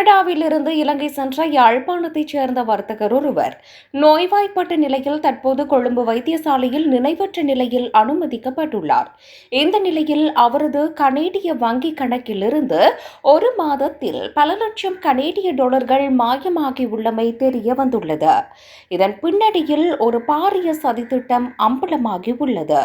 கனடாவிலிருந்து இலங்கை சென்ற யாழ்ப்பாணத்தைச் சேர்ந்த வர்த்தகர் ஒருவர் நோய்வாய்ப்பட்ட நிலையில் தற்போது கொழும்பு வைத்தியசாலையில் நினைவற்ற நிலையில் அனுமதிக்கப்பட்டுள்ளார். இந்த நிலையில் அவரது கனேடிய வங்கிக் கணக்கிலிருந்து ஒரு மாதத்தில் பல லட்சம் கனேடிய டாலர்கள் மாயமாகியுள்ளமை தெரியவந்துள்ளது. இதன் பின்னணியில் ஒரு பாரிய சதித்திட்டம் அம்பலமாகியுள்ளது.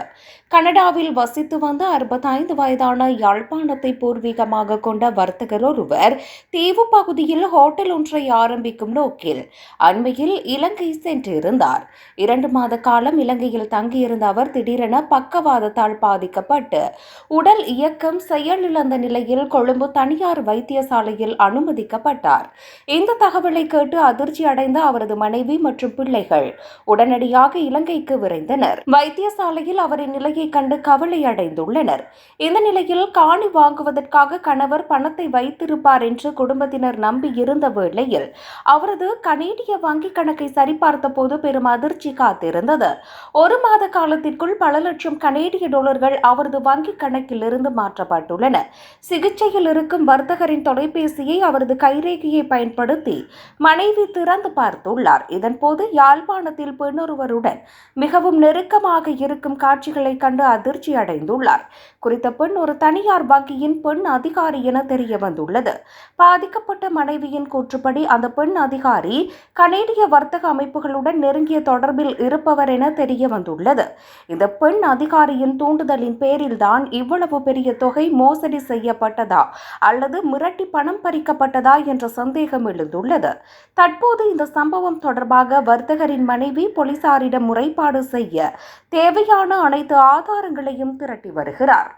கனடாவில் வசித்து வந்த 65 வயதான யாழ்ப்பாணத்தை பூர்வீகமாக கொண்ட வர்த்தகர் ஒருவர் தீவு பகுதியில் ஹோட்டல் ஒன்றை ஆரம்பிக்கும் நோக்கில் அண்மையில் இலங்கை சென்றிருந்தார். 2 மாத காலம் இலங்கையில் தங்கியிருந்த அவர் திடீரென பக்கவாதத்தால் பாதிக்கப்பட்டு உடல் இயக்கம் செயலிழந்த நிலையில் கொழும்பு தனியார் வைத்தியசாலையில் அனுமதிக்கப்பட்டார். இந்த தகவலை கேட்டு அதிர்ச்சி அடைந்த அவரது மனைவி மற்றும் பிள்ளைகள் உடனடியாக இலங்கைக்கு விரைந்தனர். வைத்தியசாலையில் அவரின் நிலையை கண்டு கவலை அடைந்துள்ளனர். இந்த நிலையில் காணி வாங்குவதற்காக கணவர் பணத்தை வைத்திருப்பார் என்று குடும்பத்தினர் நம்பி இருந்த வேளையில் அவரது கனேடிய வங்கிக் கணக்கை சரிபார்த்த போது பெரும் அதிர்ச்சி காத்திருந்தது. 1 மாத காலத்திற்குள் பல லட்சம் கனேடிய டாலர்கள் அவரது வங்கிக் கணக்கில் இருந்து மாற்றப்பட்டுள்ளன. சிகிச்சையில் இருக்கும் வர்த்தகரின் தொலைபேசியை அவரது கைரேகையை பயன்படுத்தி மனைவி திறந்து பார்த்துள்ளார். இதன்போது யாழ்ப்பாணத்தில் பெண்ணொருவருடன் மிகவும் நெருக்கமாக இருக்கும் காட்சிகளை கண்டு அதிர்ச்சி அடைந்துள்ளார். குறித்த பெண் ஒரு தனியார் வங்கியின் பெண் அதிகாரி என தெரிய வந்துள்ளது. பாதிக்கப்பட்ட மனைவியின் கூற்றுப்படி அந்த பெண் அதிகாரி கனேடிய வர்த்தக அமைப்புகளுடன் நெருங்கிய தொடர்பில் இருப்பவர் என தெரிய வந்துள்ளது. இந்த பெண் அதிகாரியின் தூண்டுதலின் பேரில்தான் இவ்வளவு பெரிய தொகை மோசடி செய்யப்பட்டதா அல்லது மிரட்டி பணம் பறிக்கப்பட்டதா என்ற சந்தேகம் எழுந்துள்ளது. தற்போது இந்த சம்பவம் தொடர்பாக வர்த்தகரின் மனைவி போலீசாரிடம் முறைப்பாடு செய்ய தேவையான அனைத்து ஆதாரங்களையும் திரட்டி வருகிறார்.